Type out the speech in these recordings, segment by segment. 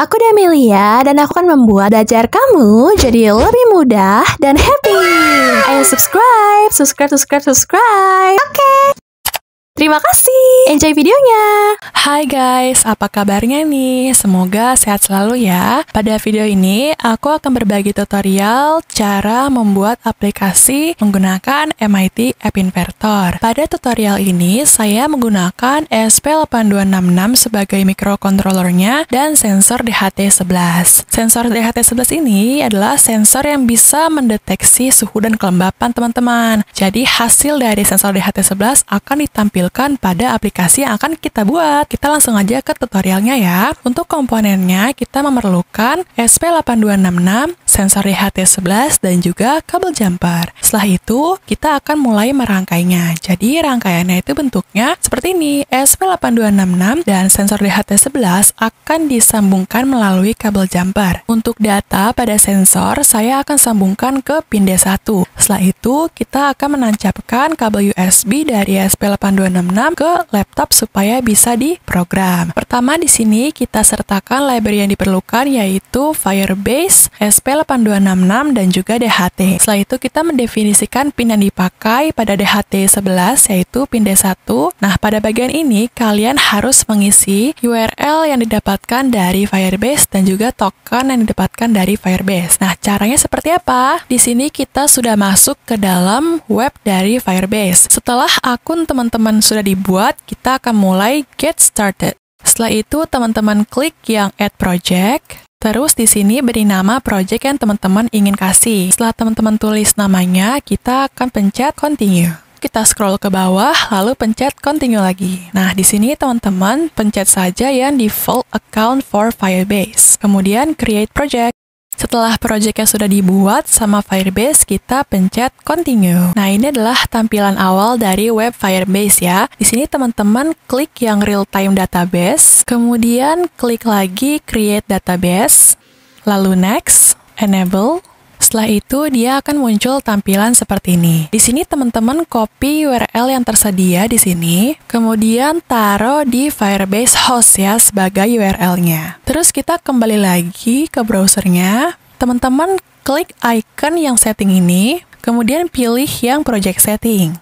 Aku Damelia dan aku akan membuat belajar kamu jadi lebih mudah dan happy. Ayo subscribe. Oke. Terima kasih. Enjoy videonya. Hai guys, apa kabarnya nih? Semoga sehat selalu ya. Pada video ini, aku akan berbagi tutorial cara membuat aplikasi menggunakan MIT App Inverter. Pada tutorial ini, saya menggunakan ESP8266 sebagai microcontrollernya dan sensor DHT11. Sensor DHT11 ini adalah sensor yang bisa mendeteksi suhu dan kelembapan teman-teman. Jadi hasil dari sensor DHT11 akan ditampilkan pada aplikasi yang akan kita buat. Kita langsung aja ke tutorialnya ya. Untuk komponennya, kita memerlukan ESP8266, sensor DHT11, dan juga kabel jumper. Setelah itu, kita akan mulai merangkainya. Jadi, rangkaiannya itu bentuknya seperti ini. ESP8266 dan sensor DHT11 akan disambungkan melalui kabel jumper. Untuk data pada sensor, saya akan sambungkan ke pin D1. Setelah itu, kita akan menancapkan kabel USB dari ESP8266 ke laptop supaya bisa diprogram. Pertama di sini kita sertakan library yang diperlukan yaitu Firebase, ESP8266 dan juga DHT. Setelah itu kita mendefinisikan pin yang dipakai pada DHT11 yaitu pin D1. Nah, pada bagian ini kalian harus mengisi URL yang didapatkan dari Firebase dan juga token yang didapatkan dari Firebase. Nah, caranya seperti apa? Di sini kita sudah masuk ke dalam web dari Firebase. Setelah akun teman-teman sudah dibuat, kita akan mulai get started. Setelah itu, teman-teman klik yang add project. Terus di sini beri nama project yang teman-teman ingin kasih. Setelah teman-teman tulis namanya, kita akan pencet continue. Kita scroll ke bawah, lalu pencet continue lagi. Nah, di sini teman-teman pencet saja yang default account for Firebase. Kemudian create project. Setelah proyeknya sudah dibuat sama Firebase, kita pencet continue. Nah, ini adalah tampilan awal dari web Firebase ya. Di sini teman-teman klik yang real-time database, kemudian klik lagi create database, lalu next, enable. Setelah itu, dia akan muncul tampilan seperti ini. Di sini teman-teman copy URL yang tersedia di sini, kemudian taruh di Firebase host ya sebagai URL-nya. Terus kita kembali lagi ke browsernya. Teman-teman klik icon yang setting ini, kemudian pilih yang project setting.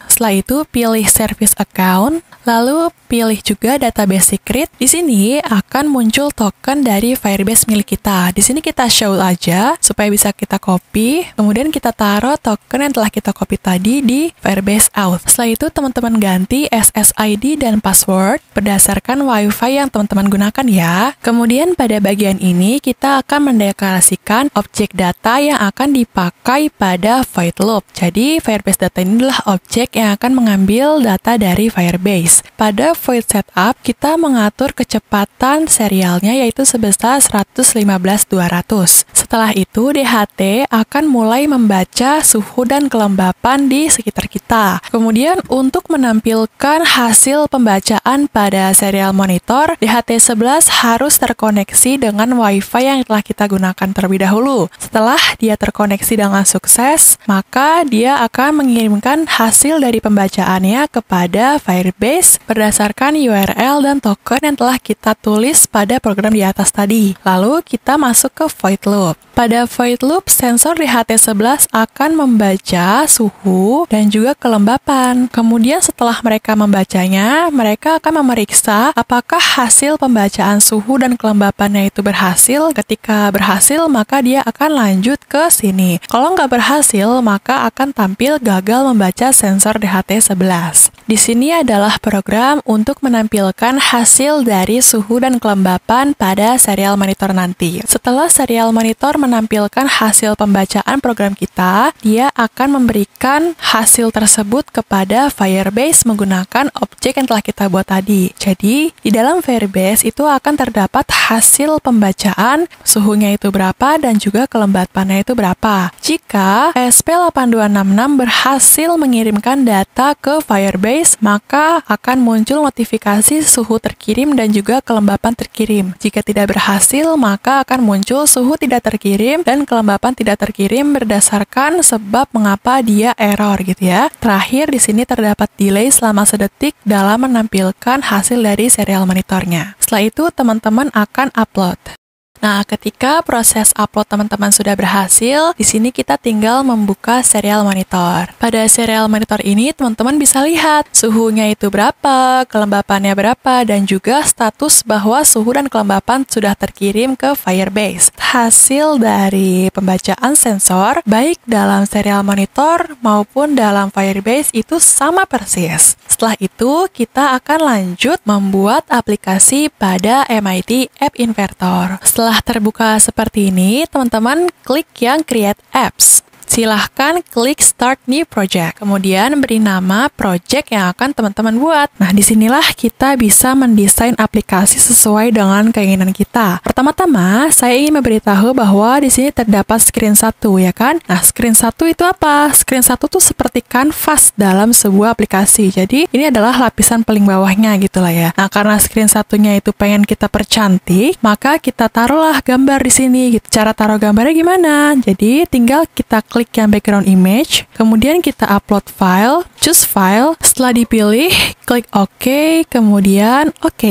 Setelah itu, pilih service account, lalu pilih juga database secret. Di sini akan muncul token dari Firebase milik kita. Di sini kita show aja supaya bisa kita copy. Kemudian kita taruh token yang telah kita copy tadi di Firebase auth. Setelah itu teman-teman ganti SSID dan password berdasarkan WiFi yang teman-teman gunakan ya. Kemudian pada bagian ini kita akan mendeklarasikan objek data yang akan dipakai pada void loop. Jadi Firebase data ini adalah objek yang akan mengambil data dari Firebase. Pada void setup, kita mengatur kecepatan serialnya yaitu sebesar 115.200. Setelah itu, DHT akan mulai membaca suhu dan kelembapan di sekitar kita. Kemudian, untuk menampilkan hasil pembacaan pada serial monitor, DHT11 harus terkoneksi dengan WiFi yang telah kita gunakan terlebih dahulu. Setelah dia terkoneksi dengan sukses, maka dia akan mengirimkan hasil dari pembacaannya kepada Firebase berdasarkan URL dan token yang telah kita tulis pada program di atas tadi. Lalu kita masuk ke void loop. Pada void loop, sensor DHT11 akan membaca suhu dan juga kelembapan. Kemudian setelah mereka membacanya, mereka akan memeriksa apakah hasil pembacaan suhu dan kelembapannya itu berhasil. Ketika berhasil, maka dia akan lanjut ke sini. Kalau nggak berhasil, maka akan tampil gagal membaca sensor DHT11. Di sini adalah program untuk menampilkan hasil dari suhu dan kelembapan pada serial monitor nanti. Setelah serial monitor menampilkan hasil pembacaan program kita, dia akan memberikan hasil tersebut kepada Firebase menggunakan objek yang telah kita buat tadi. Jadi, di dalam Firebase itu akan terdapat hasil pembacaan, suhunya itu berapa dan juga kelembapannya itu berapa. Jika ESP8266 berhasil mengirimkan data ke Firebase, maka akan muncul notifikasi suhu terkirim dan juga kelembapan terkirim. Jika tidak berhasil, maka akan muncul suhu tidak terkirim terkirim dan kelembapan tidak terkirim berdasarkan sebab mengapa dia error gitu ya. Terakhir di sini terdapat delay selama sedetik dalam menampilkan hasil dari serial monitornya. Setelah itu teman-teman akan upload. Nah, ketika proses upload teman-teman sudah berhasil, di sini kita tinggal membuka serial monitor. Pada serial monitor ini, teman-teman bisa lihat suhunya itu berapa, kelembapannya berapa, dan juga status bahwa suhu dan kelembapan sudah terkirim ke Firebase. Hasil dari pembacaan sensor, baik dalam serial monitor maupun dalam Firebase itu sama persis. Setelah itu, kita akan lanjut membuat aplikasi pada MIT App Inverter. Setelah terbuka seperti ini, teman-teman klik yang Create Apps. Silahkan klik Start New Project. Kemudian beri nama project yang akan teman-teman buat. Nah, disinilah kita bisa mendesain aplikasi sesuai dengan keinginan kita. Pertama-tama, saya ingin memberitahu bahwa di sini terdapat screen 1, ya kan? Nah, screen 1 itu apa? Screen 1 tuh seperti kanvas dalam sebuah aplikasi. Jadi, ini adalah lapisan paling bawahnya gitu lah ya. Nah, karena screen satunya itu pengen kita percantik, maka kita taruhlah gambar di sini gitu. Cara taruh gambarnya gimana? Jadi, tinggal kita klik yang background image, kemudian kita upload file, choose file, setelah dipilih, klik OK, kemudian OK.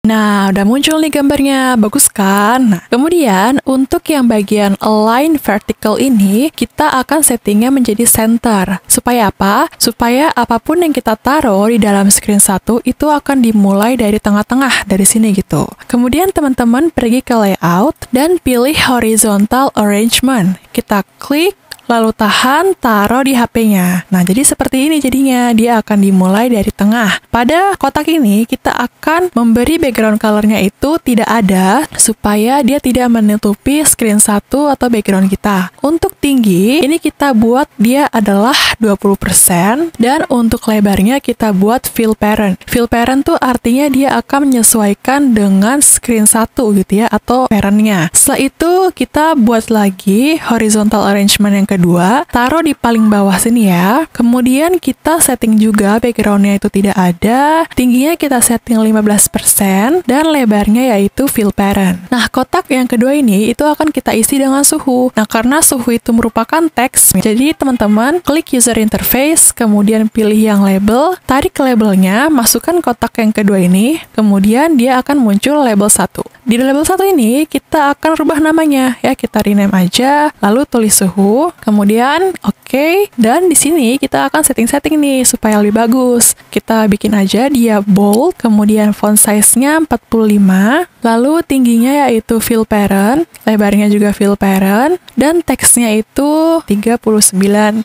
Nah, udah muncul nih gambarnya, bagus kan? Nah, kemudian untuk yang bagian align vertical ini, kita akan settingnya menjadi center. Supaya apa? Supaya apapun yang kita taruh di dalam screen 1 itu akan dimulai dari tengah-tengah, dari sini gitu. Kemudian teman-teman pergi ke layout dan pilih horizontal arrangement. Kita klik, lalu tahan, taruh di HP-nya. Nah, jadi seperti ini jadinya. Dia akan dimulai dari tengah. Pada kotak ini, kita akan memberi background color-nya itu tidak ada, supaya dia tidak menutupi screen 1 atau background kita. Untuk tinggi, ini kita buat dia adalah 20%, dan untuk lebarnya kita buat fill parent. Fill parent tuh artinya dia akan menyesuaikan dengan screen 1 gitu ya, atau parent-nya. Setelah itu, kita buat lagi horizontal arrangement yang kedua, taruh di paling bawah sini ya. Kemudian kita setting juga background-nya itu tidak ada, tingginya kita setting 15%, dan lebarnya yaitu fill parent. Nah, kotak yang kedua ini itu akan kita isi dengan suhu. Nah, karena suhu itu merupakan teks, jadi teman-teman klik user interface, kemudian pilih yang label, tarik labelnya, masukkan kotak yang kedua ini, kemudian dia akan muncul label 1. Di label 1 ini, kita akan rubah namanya, ya, kita rename aja, lalu tulis suhu, kemudian oke, dan di sini kita akan setting-setting nih, supaya lebih bagus. Kita bikin aja dia bold, kemudian font size-nya 45, lalu tingginya yaitu fill parent, lebarnya juga fill parent, dan teksnya itu 39,5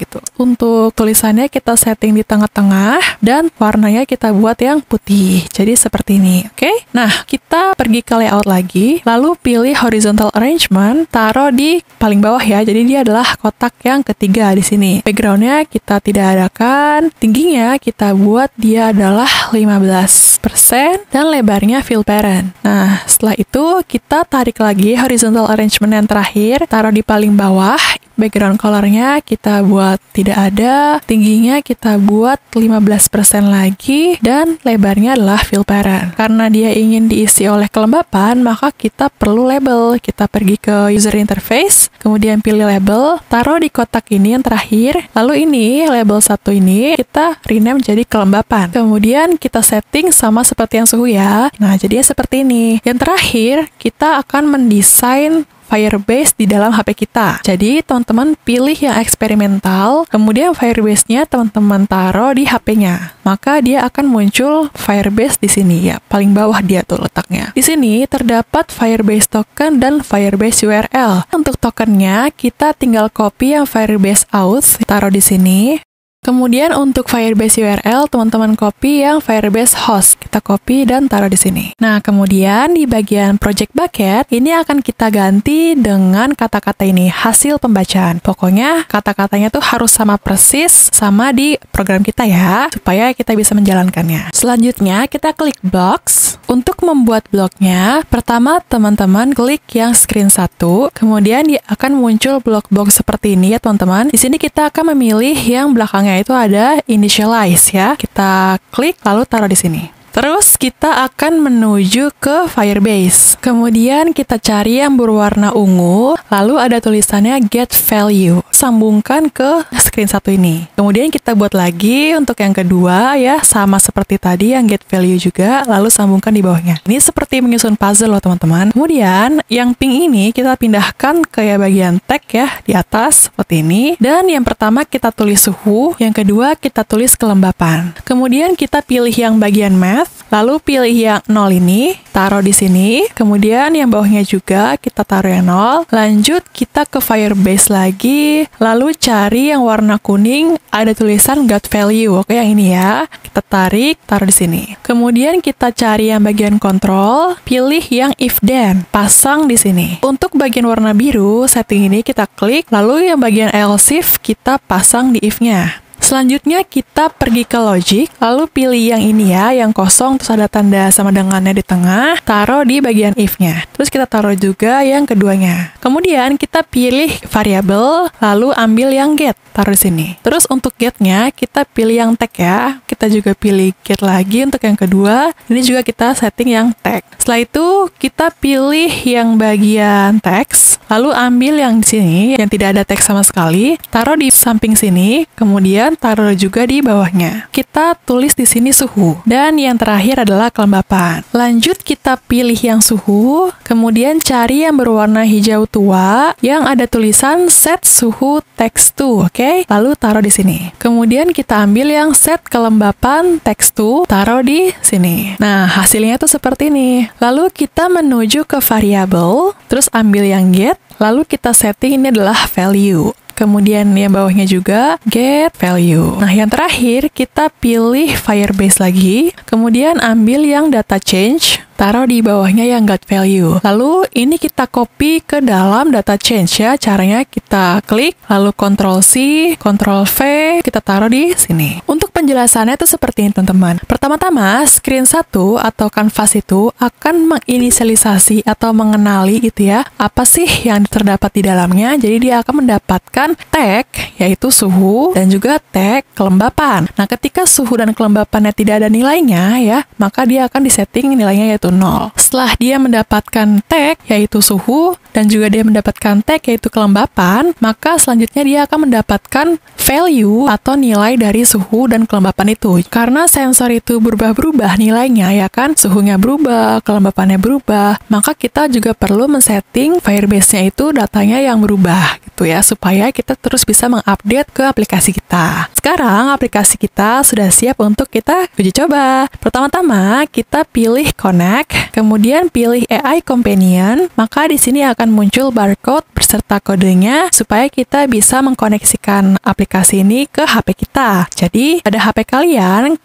gitu. Untuk tulisannya kita setting di tengah-tengah, dan warnanya kita buat yang putih, jadi seperti ini, oke? Nah, kita pergi ke layout lagi, lalu pilih horizontal arrangement, taruh di paling bawah ya, jadi dia adalah kotak yang ketiga di sini. Backgroundnya kita tidak adakan, tingginya kita buat dia adalah 15%, dan lebarnya fill parent. Nah, setelah itu kita tarik lagi horizontal arrangement yang terakhir, taruh di paling bawah, background colornya kita buat tidak ada, tingginya kita buat 15% lagi, dan lebarnya adalah fill parent. Karena dia ingin diisi oleh kelembapan, maka kita perlu label. Kita pergi ke user interface, kemudian pilih label, taruh di kotak ini yang terakhir, lalu ini label 1 ini kita rename jadi kelembapan. Kemudian kita setting sama seperti yang suhu ya. Nah, jadinya seperti ini. Yang terakhir, kita akan mendesain Firebase di dalam HP kita. Jadi, teman-teman pilih yang eksperimental, kemudian Firebase-nya teman-teman taruh di HP-nya. Maka dia akan muncul Firebase di sini ya, paling bawah dia tuh letaknya. Di sini terdapat Firebase token dan Firebase URL. Untuk tokennya, kita tinggal copy yang Firebase auth, taruh di sini. Kemudian untuk Firebase URL, teman-teman copy yang Firebase host. Kita copy dan taruh di sini. Nah, kemudian di bagian project bucket, ini akan kita ganti dengan kata-kata ini, hasil pembacaan. Pokoknya kata-katanya tuh harus sama persis sama di program kita ya, supaya kita bisa menjalankannya. Selanjutnya, kita klik blocks. Untuk membuat bloknya, pertama teman-teman klik yang screen 1, kemudian dia akan muncul blok-blok seperti ini ya teman-teman. Di sini kita akan memilih yang belakangnya itu ada initialize ya. Kita klik lalu taruh di sini. Terus kita akan menuju ke Firebase. Kemudian kita cari yang berwarna ungu, lalu ada tulisannya Get Value. Sambungkan ke screen satu ini. Kemudian kita buat lagi untuk yang kedua ya, sama seperti tadi yang Get Value juga, lalu sambungkan di bawahnya. Ini seperti menyusun puzzle loh teman-teman. Kemudian yang pink ini kita pindahkan ke bagian tag ya, di atas seperti ini. Dan yang pertama kita tulis suhu, yang kedua kita tulis kelembapan. Kemudian kita pilih yang bagian math, lalu pilih yang 0 ini, taruh di sini. Kemudian yang bawahnya juga kita taruh yang 0. Lanjut kita ke Firebase lagi, lalu cari yang warna kuning, ada tulisan Got Value. Oke, yang ini ya. Kita tarik, taruh di sini. Kemudian kita cari yang bagian control, pilih yang if then, pasang di sini. Untuk bagian warna biru, setting ini kita klik, lalu yang bagian else if kita pasang di if-nya. Selanjutnya kita pergi ke logic, lalu pilih yang ini ya, yang kosong, terus ada tanda sama dengannya di tengah, taruh di bagian if-nya. Terus kita taruh juga yang keduanya. Kemudian kita pilih variable, lalu ambil yang get, taruh di sini. Terus untuk get-nya, kita pilih yang tag ya. Kita juga pilih get lagi untuk yang kedua. Ini juga kita setting yang tag. Setelah itu, kita pilih yang bagian text, lalu ambil yang di sini, yang tidak ada teks sama sekali, taruh di samping sini, kemudian taruh juga di bawahnya. Kita tulis di sini suhu. Dan yang terakhir adalah kelembapan. Lanjut kita pilih yang suhu, kemudian cari yang berwarna hijau tua yang ada tulisan set suhu text to, oke? Lalu taruh di sini. Kemudian kita ambil yang set kelembapan text to, taruh di sini. Nah, hasilnya tuh seperti ini. Lalu kita menuju ke variable, terus ambil yang get, lalu kita setting ini adalah value. Kemudian yang bawahnya juga get value. Nah, yang terakhir kita pilih Firebase lagi. Kemudian ambil yang data change, taruh di bawahnya yang got value. Lalu ini kita copy ke dalam data change ya. Caranya kita klik, lalu Ctrl C, Ctrl V, kita taruh di sini. Untuk penjelasannya itu seperti ini teman-teman. Pertama-tama, screen 1 atau canvas itu akan menginisialisasi atau mengenali gitu ya, apa sih yang terdapat di dalamnya. Jadi dia akan mendapatkan tag, yaitu suhu, dan juga tag kelembapan. Nah, ketika suhu dan kelembapannya tidak ada nilainya ya, maka dia akan disetting nilainya yaitu 0. Setelah dia mendapatkan tag, yaitu suhu, dan juga dia mendapatkan tag, yaitu kelembapan, maka selanjutnya dia akan mendapatkan value atau nilai dari suhu dan kelembapan itu. Karena sensor itu berubah-berubah nilainya ya kan, suhunya berubah, kelembapannya berubah, maka kita juga perlu men-setting Firebase-nya itu datanya yang berubah gitu ya, supaya kita terus bisa mengupdate ke aplikasi kita. Sekarang aplikasi kita sudah siap untuk kita uji coba. Pertama-tama kita pilih connect, kemudian pilih AI Companion, maka di sini akan muncul barcode beserta kodenya supaya kita bisa mengkoneksikan aplikasi ini ke HP kita. Jadi pada HP kalian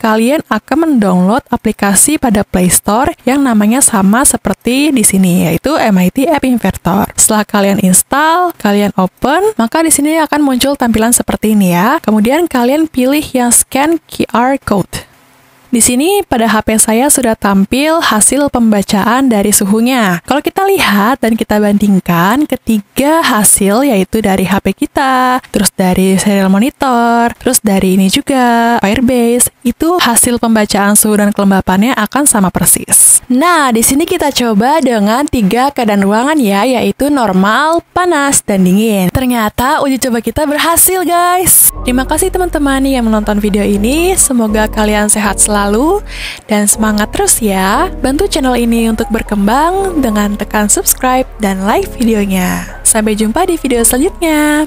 akan mendownload aplikasi pada Play Store yang namanya sama seperti di sini, yaitu MIT App Inventor. Setelah kalian install, kalian open, maka di sini akan muncul tampilan seperti ini ya. Kemudian kalian pilih yang scan QR code. Di sini pada HP saya sudah tampil hasil pembacaan dari suhunya. Kalau kita lihat dan kita bandingkan ketiga hasil, yaitu dari HP kita, terus dari serial monitor, terus dari ini juga Firebase, itu hasil pembacaan suhu dan kelembapannya akan sama persis. Nah, di sini kita coba dengan 3 keadaan ruangan ya, yaitu normal, panas, dan dingin. Ternyata uji coba kita berhasil, guys. Terima kasih teman-teman yang menonton video ini. Semoga kalian sehat selalu dan semangat terus ya. Bantu channel ini untuk berkembang dengan tekan subscribe dan like videonya. Sampai jumpa di video selanjutnya.